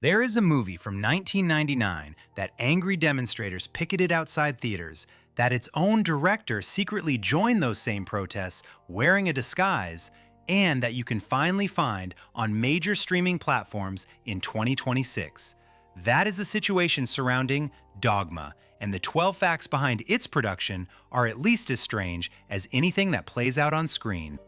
There is a movie from 1999 that angry demonstrators picketed outside theaters, that its own director secretly joined those same protests wearing a disguise, and that you can finally find on major streaming platforms in 2026. That is the situation surrounding Dogma, and the 12 facts behind its production are at least as strange as anything that plays out on screen.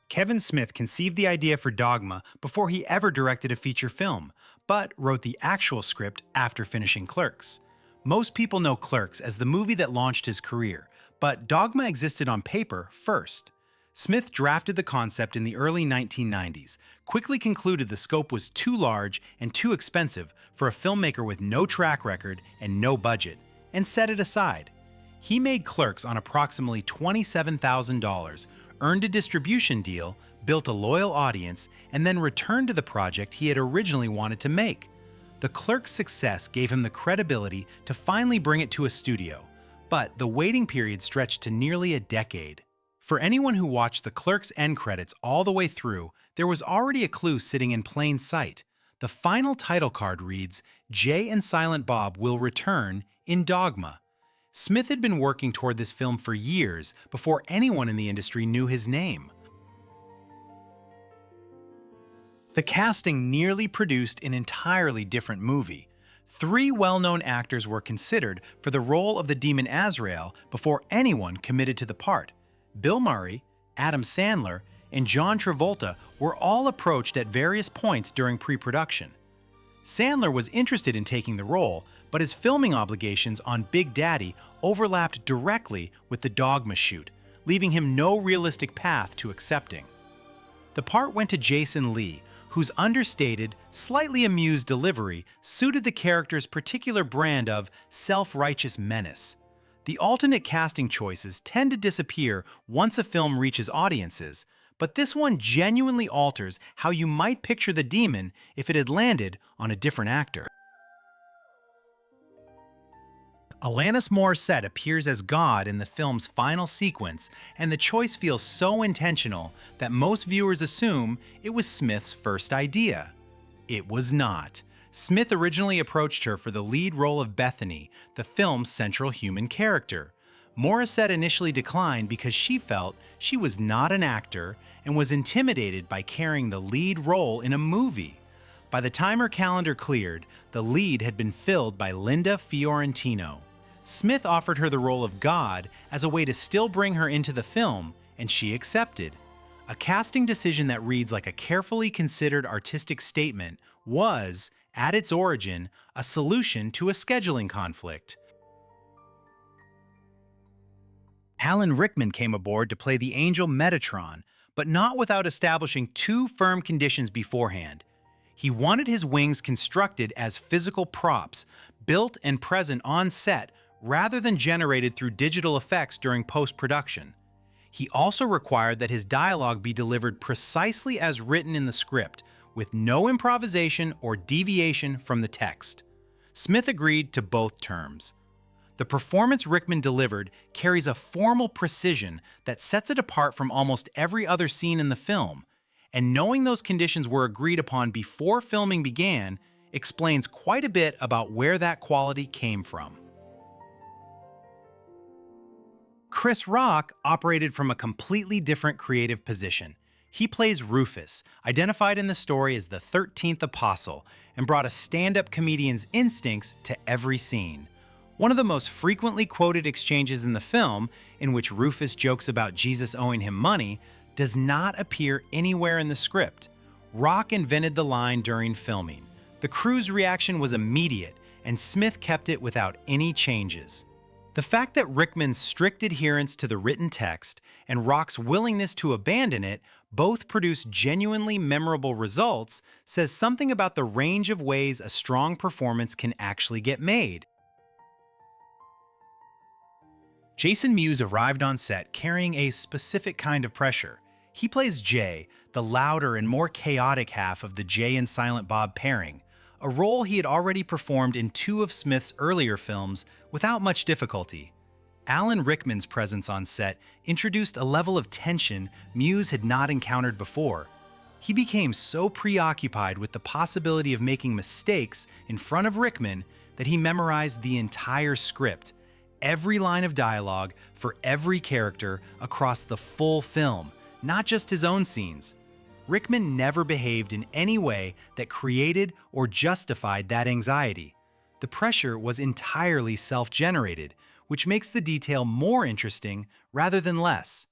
Kevin Smith conceived the idea for Dogma before he ever directed a feature film, but wrote the actual script after finishing Clerks. Most people know Clerks as the movie that launched his career, but Dogma existed on paper first. Smith drafted the concept in the early 1990s, quickly concluded the scope was too large and too expensive for a filmmaker with no track record and no budget, and set it aside. He made Clerks on approximately $27,000, earned a distribution deal, built a loyal audience, and then returned to the project he had originally wanted to make. The Clerks' success gave him the credibility to finally bring it to a studio, but the waiting period stretched to nearly a decade. For anyone who watched the Clerks end credits all the way through, there was already a clue sitting in plain sight. The final title card reads, "Jay and Silent Bob will return in Dogma." Smith had been working toward this film for years before anyone in the industry knew his name. The casting nearly produced an entirely different movie. 3 well-known actors were considered for the role of the demon Azrael before anyone committed to the part. Bill Murray, Adam Sandler, and John Travolta were all approached at various points during pre-production. Sandler was interested in taking the role, but his filming obligations on Big Daddy overlapped directly with the Dogma shoot, leaving him no realistic path to accepting. The part went to Jason Lee, whose understated, slightly amused delivery suited the character's particular brand of self-righteous menace. The alternate casting choices tend to disappear once a film reaches audiences, but this one genuinely alters how you might picture the demon if it had landed on a different actor. Alanis Morissette appears as God in the film's final sequence, and the choice feels so intentional that most viewers assume it was Smith's first idea. It was not. Smith originally approached her for the lead role of Bethany, the film's central human character. Morissette initially declined because she felt she was not an actor and was intimidated by carrying the lead role in a movie. By the time her calendar cleared, the lead had been filled by Linda Fiorentino. Smith offered her the role of God as a way to still bring her into the film, and she accepted. A casting decision that reads like a carefully considered artistic statement was, at its origin, a solution to a scheduling conflict. Alan Rickman came aboard to play the angel Metatron, but not without establishing 2 firm conditions beforehand. He wanted his wings constructed as physical props, built and present on set rather than generated through digital effects during post-production. He also required that his dialogue be delivered precisely as written in the script, with no improvisation or deviation from the text. Smith agreed to both terms. The performance Rickman delivered carries a formal precision that sets it apart from almost every other scene in the film, and knowing those conditions were agreed upon before filming began explains quite a bit about where that quality came from. Chris Rock operated from a completely different creative position. He plays Rufus, identified in the story as the 13th Apostle, and brought a stand-up comedian's instincts to every scene. One of the most frequently quoted exchanges in the film, in which Rufus jokes about Jesus owing him money, does not appear anywhere in the script. Rock invented the line during filming. The crew's reaction was immediate, and Smith kept it without any changes. The fact that Rickman's strict adherence to the written text and Rock's willingness to abandon it both produce genuinely memorable results says something about the range of ways a strong performance can actually get made. Jason Mewes arrived on set carrying a specific kind of pressure. He plays Jay, the louder and more chaotic half of the Jay and Silent Bob pairing, a role he had already performed in 2 of Smith's earlier films without much difficulty. Alan Rickman's presence on set introduced a level of tension Mewes had not encountered before. He became so preoccupied with the possibility of making mistakes in front of Rickman that he memorized the entire script, every line of dialogue for every character across the full film, not just his own scenes. Rickman never behaved in any way that created or justified that anxiety. The pressure was entirely self-generated, which makes the detail more interesting rather than less.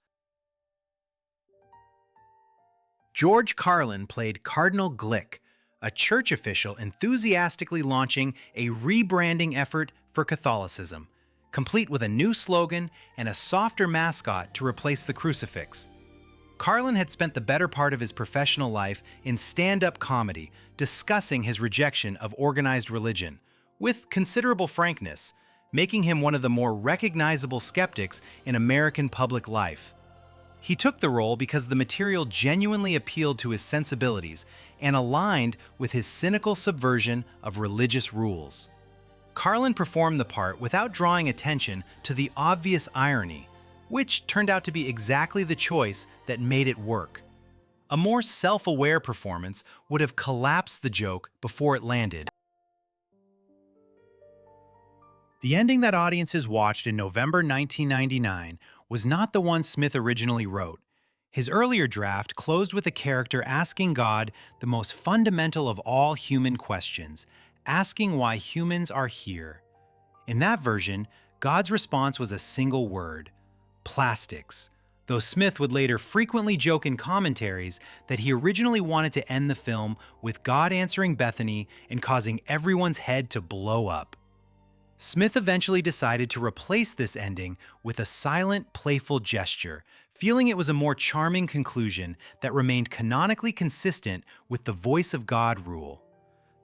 George Carlin played Cardinal Glick, a church official enthusiastically launching a rebranding effort for Catholicism, complete with a new slogan and a softer mascot to replace the crucifix. Carlin had spent the better part of his professional life in stand-up comedy, discussing his rejection of organized religion, with considerable frankness, making him one of the more recognizable skeptics in American public life. He took the role because the material genuinely appealed to his sensibilities and aligned with his cynical subversion of religious rules. Carlin performed the part without drawing attention to the obvious irony, which turned out to be exactly the choice that made it work. A more self-aware performance would have collapsed the joke before it landed. The ending that audiences watched in November 1999 was not the one Smith originally wrote. His earlier draft closed with a character asking God the most fundamental of all human questions, asking why humans are here. In that version, God's response was a single word: plastics, though Smith would later frequently joke in commentaries that he originally wanted to end the film with God answering Bethany and causing everyone's head to blow up. Smith eventually decided to replace this ending with a silent, playful gesture, feeling it was a more charming conclusion that remained canonically consistent with the voice of God rule.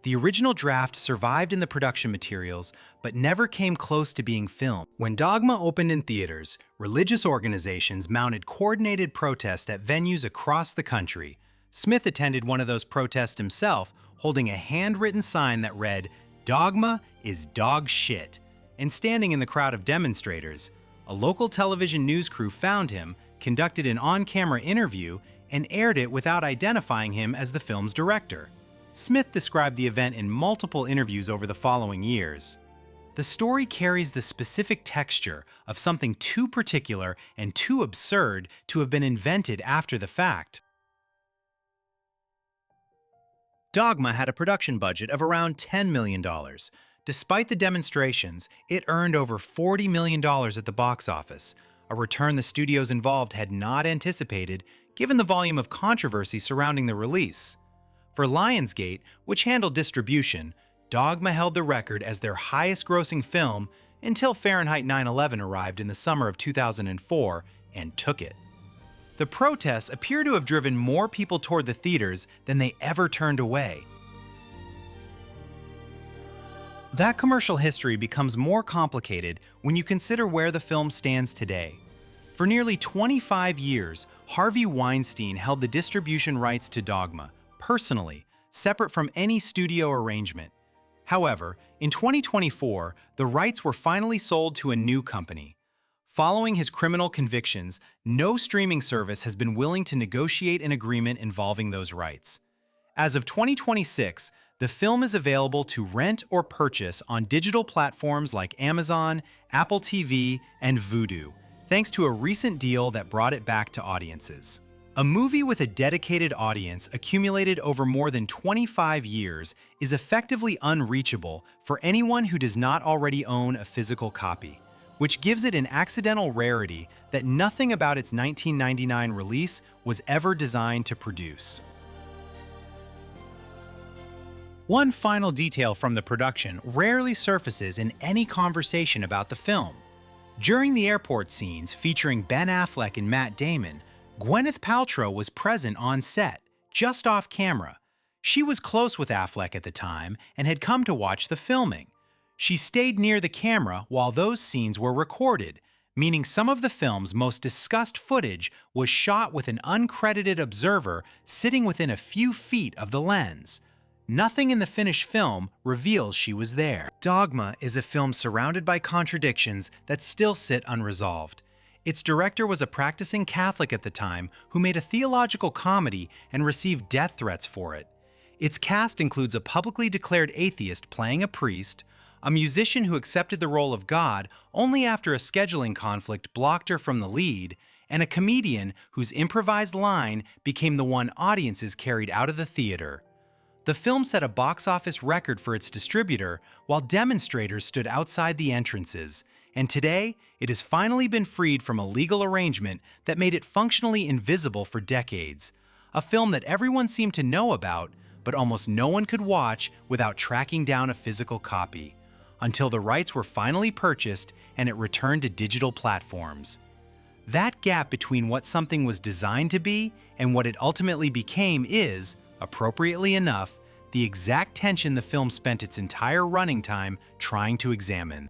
The original draft survived in the production materials, but never came close to being filmed. When Dogma opened in theaters, religious organizations mounted coordinated protests at venues across the country. Smith attended one of those protests himself, holding a handwritten sign that read, "Dogma is dog shit," and standing in the crowd of demonstrators. A local television news crew found him, conducted an on-camera interview, and aired it without identifying him as the film's director. Smith described the event in multiple interviews over the following years. The story carries the specific texture of something too particular and too absurd to have been invented after the fact. Dogma had a production budget of around $10 million. Despite the demonstrations, it earned over $40 million at the box office, a return the studios involved had not anticipated given the volume of controversy surrounding the release. For Lionsgate, which handled distribution, Dogma held the record as their highest-grossing film until Fahrenheit 9/11 arrived in the summer of 2004 and took it. The protests appear to have driven more people toward the theaters than they ever turned away. That commercial history becomes more complicated when you consider where the film stands today. For nearly 25 years, Harvey Weinstein held the distribution rights to Dogma, personally, separate from any studio arrangement. However, in 2024, the rights were finally sold to a new company. Following his criminal convictions, no streaming service has been willing to negotiate an agreement involving those rights. As of 2026, the film is available to rent or purchase on digital platforms like Amazon, Apple TV, and Vudu, thanks to a recent deal that brought it back to audiences. A movie with a dedicated audience accumulated over more than 25 years is effectively unreachable for anyone who does not already own a physical copy, which gives it an accidental rarity that nothing about its 1999 release was ever designed to produce. One final detail from the production rarely surfaces in any conversation about the film. During the airport scenes featuring Ben Affleck and Matt Damon, Gwyneth Paltrow was present on set, just off camera. She was close with Affleck at the time and had come to watch the filming. She stayed near the camera while those scenes were recorded, meaning some of the film's most discussed footage was shot with an uncredited observer sitting within a few feet of the lens. Nothing in the finished film reveals she was there. Dogma is a film surrounded by contradictions that still sit unresolved. Its director was a practicing Catholic at the time who made a theological comedy and received death threats for it. Its cast includes a publicly declared atheist playing a priest, a musician who accepted the role of God only after a scheduling conflict blocked her from the lead, and a comedian whose improvised line became the one audiences carried out of the theater. The film set a box office record for its distributor, while demonstrators stood outside the entrances, and today it has finally been freed from a legal arrangement that made it functionally invisible for decades. A film that everyone seemed to know about, but almost no one could watch without tracking down a physical copy, until the rights were finally purchased and it returned to digital platforms. That gap between what something was designed to be and what it ultimately became is, appropriately enough, the exact tension the film spent its entire running time trying to examine.